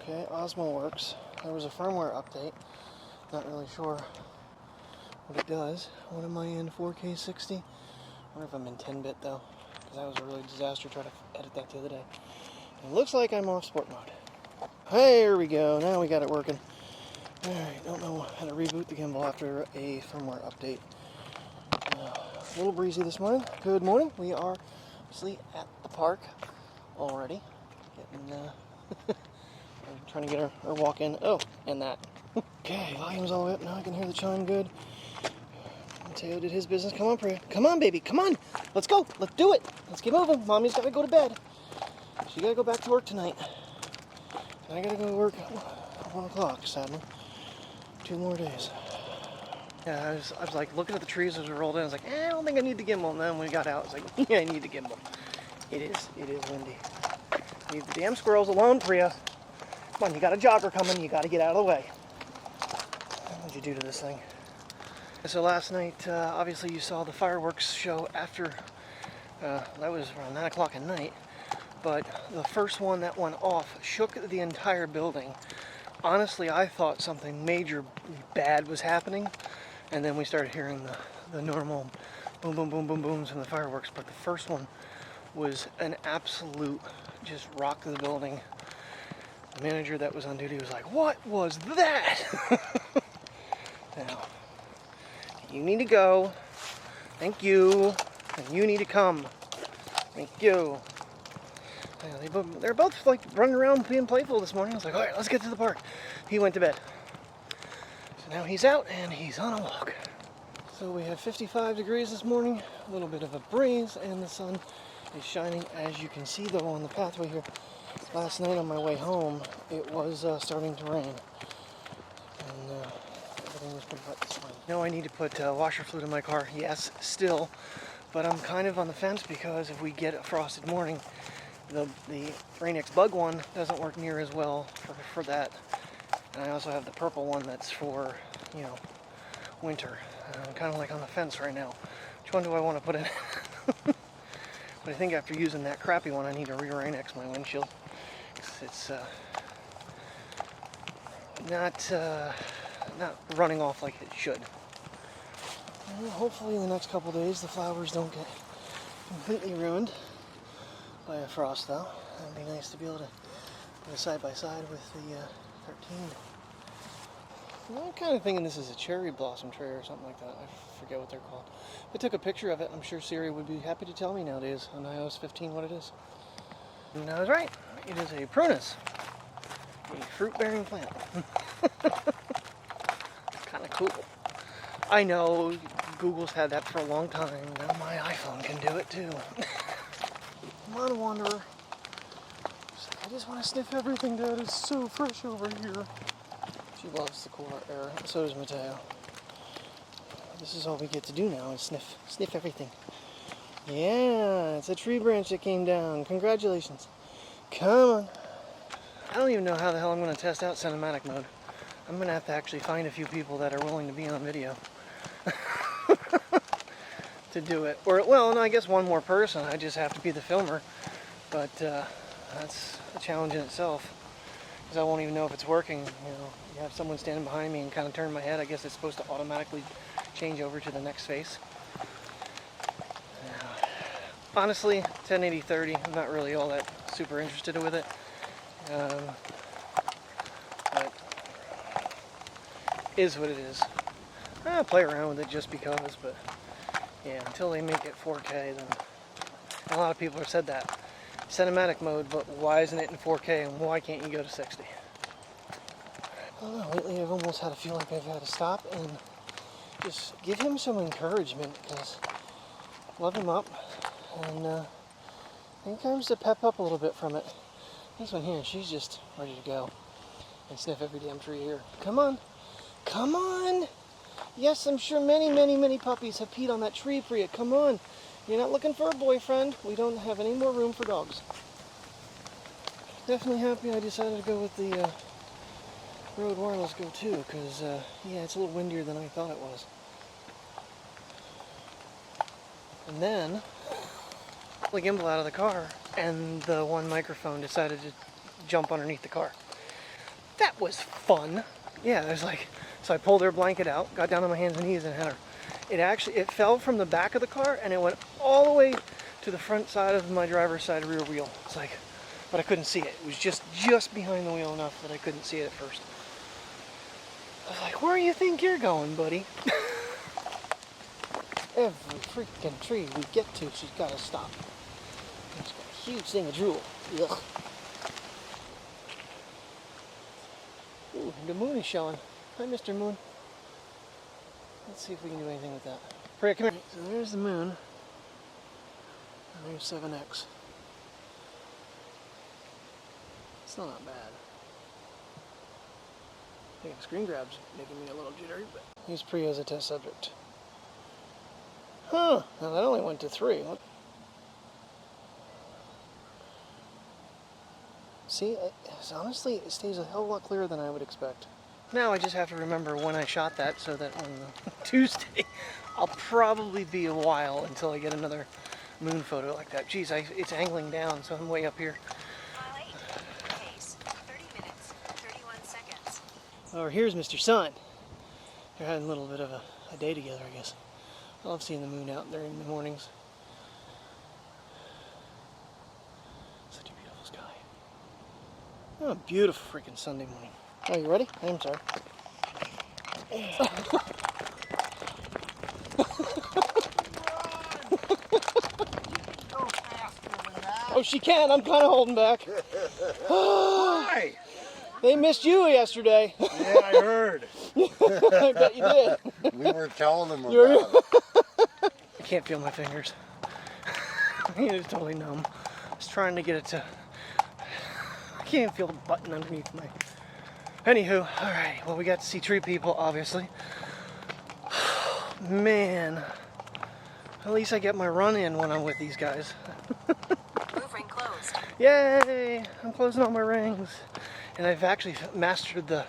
Okay, Osmo works. There was a firmware update. Not really sure what it does. What am I in, 4K 60? I wonder if I'm in 10-bit though, because that was a really disaster trying to edit that the other day. It looks like I'm off sport mode. Hey, here we go. Now we got it working. Alright, don't know how to reboot the gimbal after a firmware update. A little breezy this morning. Good morning. We are obviously at the park already. Getting, trying to get our walk in. Oh, and that. Okay, volume's all the way up. Now I can hear the chime good. Mateo did his business. Come on, Priya. Come on, baby. Come on. Let's go. Let's do it. Let's get moving. Mommy's got to go to bed. She got to go back to work tonight. And I got to go to work at 1 o'clock, sadly. 2 more days. Yeah, I was like looking at the trees as we rolled in. I was like, I don't think I need the gimbal. And then when we got out, I was like, yeah, I need the gimbal. It is windy. Leave the damn squirrels alone, Priya. Come on, you got a jogger coming. You got to get out of the way. What did you do to this thing? So last night, obviously you saw the fireworks show after, that was around 9 o'clock at night. But the first one that went off shook the entire building. Honestly, I thought something major bad was happening. And then we started hearing the normal boom, boom, boom, boom, booms from the fireworks. But the first one was an absolute just rock to the building. The manager that was on duty was like, "What was that?" Now, you need to go. Thank you. And you need to come. Thank you. Yeah, they're both like running around being playful this morning. I was like, all right, let's get to the park. He went to bed. So now he's out and he's on a walk. So we have 55 degrees this morning, a little bit of a breeze, and the sun is shining, as you can see though on the pathway here. Last night on my way home, it was starting to rain. And everything was pretty wet this morning. Now I need to put washer fluid in my car. Yes, still. But I'm kind of on the fence because if we get a frosted morning, the Rain-X Bug one doesn't work near as well for that. And I also have the purple one that's for, you know, winter. I'm kind of like on the fence right now. Which one do I want to put in? But I think after using that crappy one, I need to re-Rain-X my windshield. It's not running off like it should. And hopefully in the next couple days the flowers don't get completely ruined by a frost though. That'd be nice to be able to go side by side with the 13. I'm kind of thinking this is a cherry blossom tree or something like that. I forget what they're called. If I took a picture of it, I'm sure Siri would be happy to tell me nowadays on iOS 15 what it is. And I was right. It is a prunus, a fruit-bearing plant. Kind of cool. I know Google's had that for a long time. Now my iPhone can do it too. Come on, Wanderer. I just want to sniff everything, Dad. It's so fresh over here. She loves the cooler air. So does Mateo. This is all we get to do now is sniff everything. Yeah, it's a tree branch that came down. Congratulations. Come on. I don't even know how the hell I'm going to test out cinematic mode. I'm going to have to actually find a few people that are willing to be on video to do it. Or, well, no, I guess one more person. I just have to be the filmer. But that's a challenge in itself. Because I won't even know if it's working. You know, you have someone standing behind me and kind of turn my head. I guess it's supposed to automatically change over to the next face. Honestly, 1080-30, I'm not really all that super interested with it. But is what it is. I'll play around with it just because, but yeah, until they make it 4K, then a lot of people have said that. Cinematic mode, but why isn't it in 4K and why can't you go to 60? I don't know, lately I've almost had to feel like I've had to stop and just give him some encouragement, because love him up, and I think comes to pep up a little bit from it. This one here, she's just ready to go and sniff every damn tree here. Come on, come on! Yes, I'm sure many, many, many puppies have peed on that tree, Priya. Come on, you're not looking for a boyfriend. We don't have any more room for dogs. Definitely happy I decided to go with the Rode Wireless Go 2, because yeah, it's a little windier than I thought it was. And then the gimbal out of the car, and the one microphone decided to jump underneath the car. That was fun. Yeah, there's like, so I pulled her blanket out, got down on my hands and knees and had her. It fell from the back of the car and it went all the way to the front side of my driver's side rear wheel. It's like, but I couldn't see it. It was just behind the wheel enough that I couldn't see it at first. I was like, where do you think you're going, buddy? Every freaking tree we get to, she's got to stop. She's got a huge thing of drool. Ugh. Ooh, the moon is showing. Hi, Mr. Moon. Let's see if we can do anything with that. Priya, come here. So there's the moon. And there's 7X. It's not bad. I think the screen grab's making me a little jittery, but use Priya as a test subject. Huh, now that only went to 3. See, honestly, it stays a hell of a lot clearer than I would expect. Now I just have to remember when I shot that so that on Tuesday, I'll probably be a while until I get another moon photo like that. Geez, it's angling down, so I'm way up here. Pace, 30 minutes, 31 seconds. Oh, here's Mr. Sun. They're having a little bit of a day together, I guess. I love seeing the moon out there in the mornings. Such a beautiful sky. Oh, a beautiful freaking Sunday morning. Oh, you ready? I'm sorry. Oh, she can. I'm kind of holding back. Hi. They missed you yesterday. Yeah, I heard. I bet you did. We were telling them about it. I can't feel my fingers. It's totally numb. I was trying to get it to... I can't even feel the button underneath my... Anywho, alright, well, we got to see tree people, obviously. Man. At least I get my run in when I'm with these guys. Move ring closed. Yay! I'm closing all my rings. And I've actually mastered the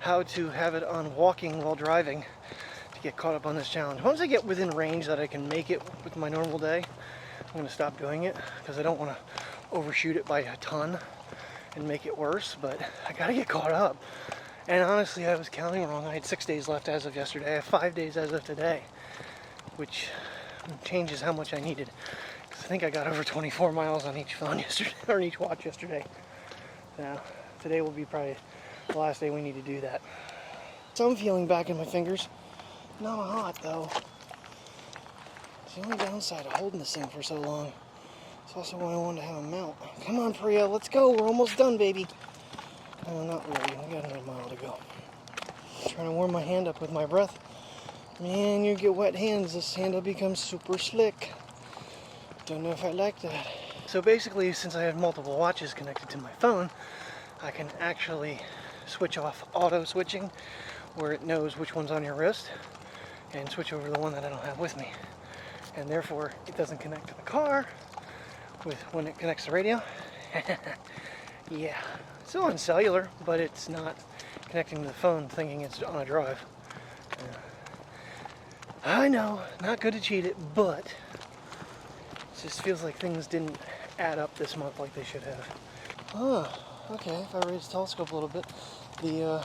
how to have it on walking while driving to get caught up on this challenge. Once I get within range that I can make it with my normal day, I'm going to stop doing it because I don't want to overshoot it by a ton and make it worse, but I got to get caught up. And honestly, I was counting wrong. I had 6 days left as of yesterday. I have 5 days as of today, which changes how much I needed. Because I think I got over 24 miles on each phone yesterday, or each watch yesterday. Now, today will be probably the last day we need to do that. Some feeling back in my fingers. Not hot though. It's the only downside of holding this thing for so long. It's also why I wanted to have a mount. Come on, Priya, let's go. We're almost done, baby. No, not really. We got another mile to go. Trying to warm my hand up with my breath. Man, you get wet hands, this handle becomes super slick. Don't know if I like that. So basically, since I have multiple watches connected to my phone, I can actually switch off auto switching, where it knows which one's on your wrist, and switch over to the one that I don't have with me. And therefore, it doesn't connect to the car with when it connects to radio. Yeah, it's still on cellular, but it's not connecting to the phone thinking it's on a drive. I know, not good to cheat it, but it just feels like things didn't add up this month like they should have. Oh, okay, if I raise the telescope a little bit, the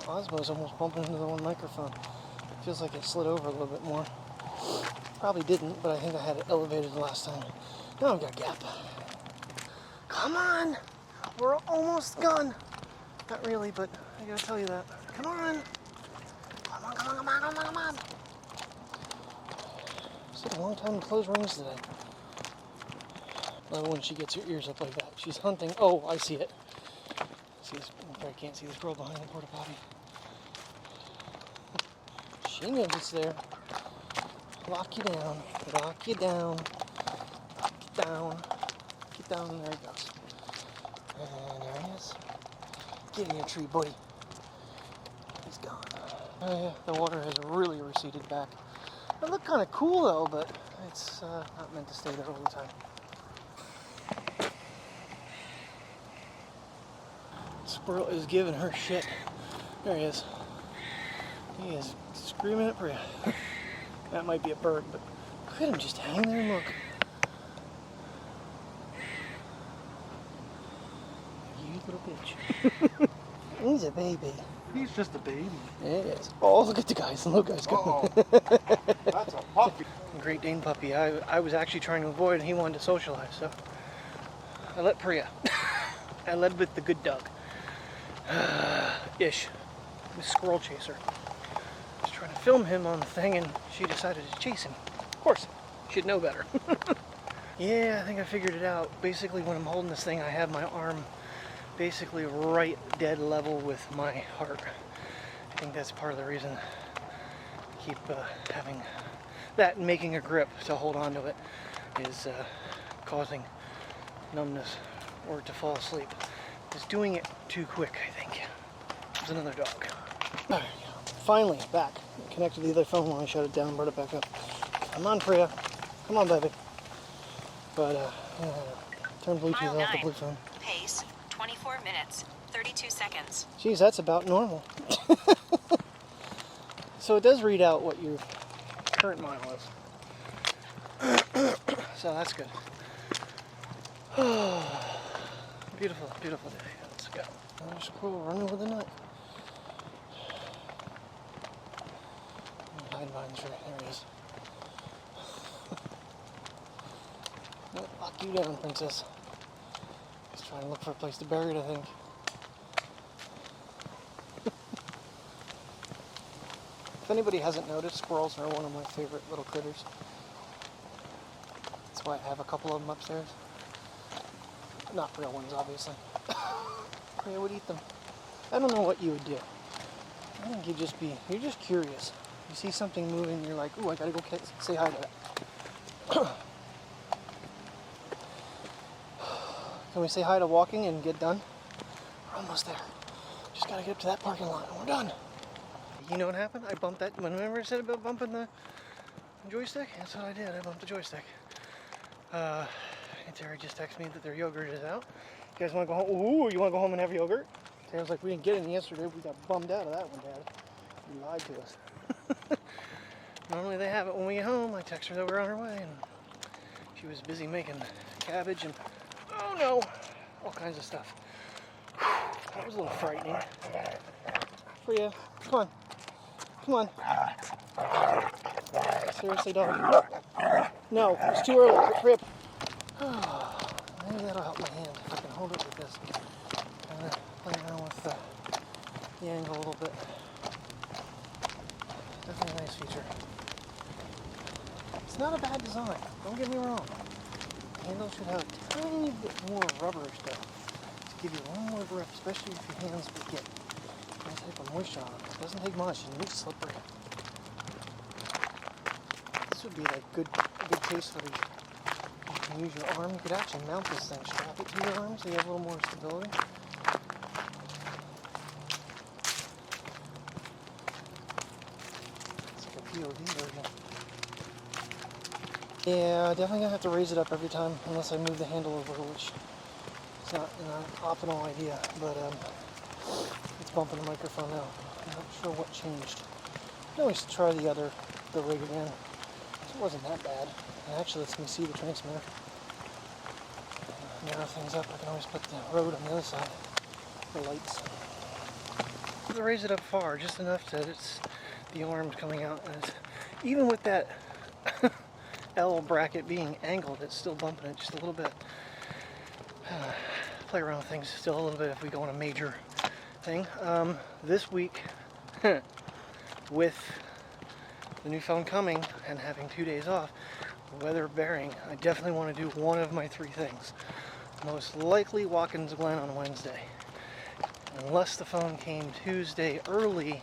Osmo's almost bumping into the one microphone. It feels like it slid over a little bit more. Probably didn't, but I think I had it elevated the last time. Now I've got gap. Come on! We're almost done! Not really, but I gotta tell you that. Come on! Come on, come on, come on, come on, come on! It's taking a long time to close rings today. Love when she gets her ears up like that. She's hunting. Oh, I see it. See this? I probably can't see this girl behind the porta potty. She knows it's there. Lock you down. Lock you down. Lock you down. Get down. There he goes. And there he is. Get in your tree, buddy. He's gone. Oh yeah, the water has really receded back. It looked kind of cool though, but it's not meant to stay there all the time. Squirrel is giving her shit. There he is. He is screaming at Priya. That might be a bird, but look at him just hang there and look. You little bitch. He's a baby. He's just a baby. It is. Oh, look at the guys. Look, guys. Uh-oh. That's a puppy. Great Dane puppy. I was actually trying to avoid, and he wanted to socialize, so I let Priya. I led with the good dog. Ish. The squirrel chaser. I was trying to film him on the thing, and she decided to chase him. Of course, she'd know better. Yeah, I think I figured it out. Basically, when I'm holding this thing, I have my arm basically right dead level with my heart. I think that's part of the reason I keep having that and making a grip to hold on to it is causing numbness or to fall asleep. It's doing it too quick, I think. There's another dog. All right, finally back. Connected to the other phone when I shut it down and brought it back up. Come on, Priya. Come on, baby. But turn Bluetooth off the blue phone. Pace 24 minutes, 32 seconds. Geez, that's about normal. So it does read out what your current mile is. So that's good. Beautiful, beautiful day. Let's go. Another squirrel running with a nut. Hide behind the tree. There he is. Nope, lock you down, princess. Just trying to look for a place to bury it, I think. If anybody hasn't noticed, squirrels are one of my favorite little critters. That's why I have a couple of them upstairs. Not real ones, obviously. I would eat them. I don't know what you would do. I think you're just curious. You see something moving, you're like, ooh, I gotta go say hi to that. Can we say hi to walking and get done? We're almost there. Just gotta get up to that parking lot and we're done. You know what happened? I bumped that. Remember I said about bumping the joystick? That's what I did. I bumped the joystick. And Terry just texted me that their yogurt is out. You guys want to go home? Ooh, you want to go home and have yogurt? Terry was like, we didn't get any yesterday. We got bummed out of that one, Dad. You lied to us. Normally they have it when we get home. I text her that we're on our way, and she was busy making cabbage and, oh no, all kinds of stuff. That was a little frightening. Priya, come on. Come on. Seriously, dog. No, it's too early. Priya. Maybe that'll help my hand if I can hold it with this. I'm going to play around with the angle a little bit. Definitely a nice feature. It's not a bad design, don't get me wrong. The handle should have a tiny bit more rubberish though, to give you one more grip, especially if your hands would get any type of moisture on them. It doesn't take much and it's slippery. This would be like a good case for these. You can use your arm. You could actually mount this thing, strap it to your arm so you have a little more stability. It's like a POV version. Yeah, definitely gonna have to raise it up every time unless I move the handle over, which is not an optimal idea, but it's bumping the microphone now. I'm not sure what changed. I can always try the rig again. It wasn't that bad. It actually lets me see the transmitter. Narrow things up, I can always put the road on the other side. The lights. To raise it up far, just enough that it's the arms coming out. And even with that L bracket being angled, it's still bumping it just a little bit. Play around with things still a little bit if we go on a major thing. This week, with the new phone coming and having 2 days off, weather bearing, I definitely want to do one of my three things. Most likely Watkins Glen on Wednesday. Unless the phone came Tuesday early,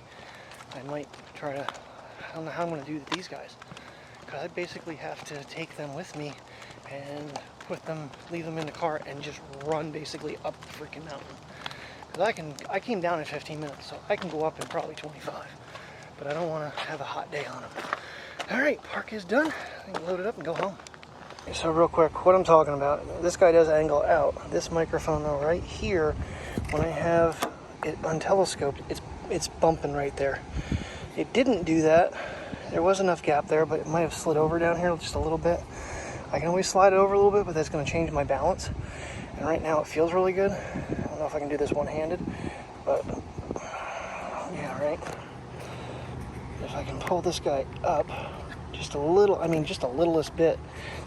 I might try to, I don't know how I'm going to do these guys. Because I basically have to take them with me and leave them in the car and just run basically up the freaking mountain. Because I came down in 15 minutes, so I can go up in probably 25. But I don't want to have a hot day on them. Alright, park is done. I can load it up and go home. So real quick, what I'm talking about, this guy does angle out. This microphone though, right here, when I have it untelescoped, it's bumping right there. It didn't do that. There was enough gap there, but it might have slid over down here just a little bit. I can always slide it over a little bit, but that's going to change my balance. And right now it feels really good. I don't know if I can do this one-handed, but Yeah, right. If I can pull this guy up just a little, I mean just a littlest bit,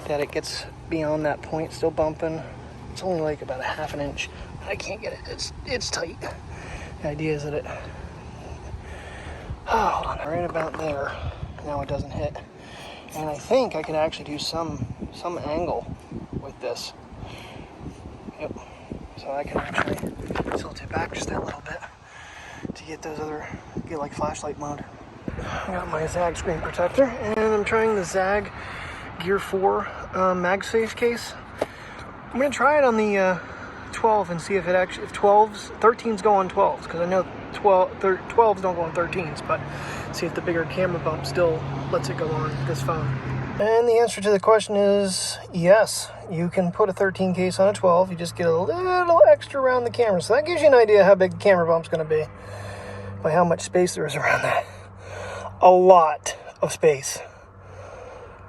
that it gets beyond that point, still bumping. It's only like about a half an inch. I can't get it. It's tight. The idea is that it, hold on, right about there. Now it doesn't hit. And I think I can actually do some angle with this. Yep. So I can actually tilt it back just that little bit to get those other, get like flashlight mode. I got my Zag screen protector, and I'm trying the Zag Gear 4 MagSafe case. I'm gonna try it on the 12 and see if it actually, if 13s go on 12s, because I know 12s don't go on 13s, but see if the bigger camera bump still lets it go on this phone. And the answer to the question is yes, you can put a 13 case on a 12. You just get a little extra around the camera, so that gives you an idea how big the camera bump's gonna be by how much space there is around that. A lot of space.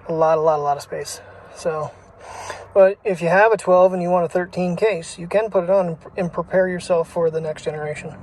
A lot of space. So, but if you have a 12 and you want a 13 case, you can put it on and prepare yourself for the next generation.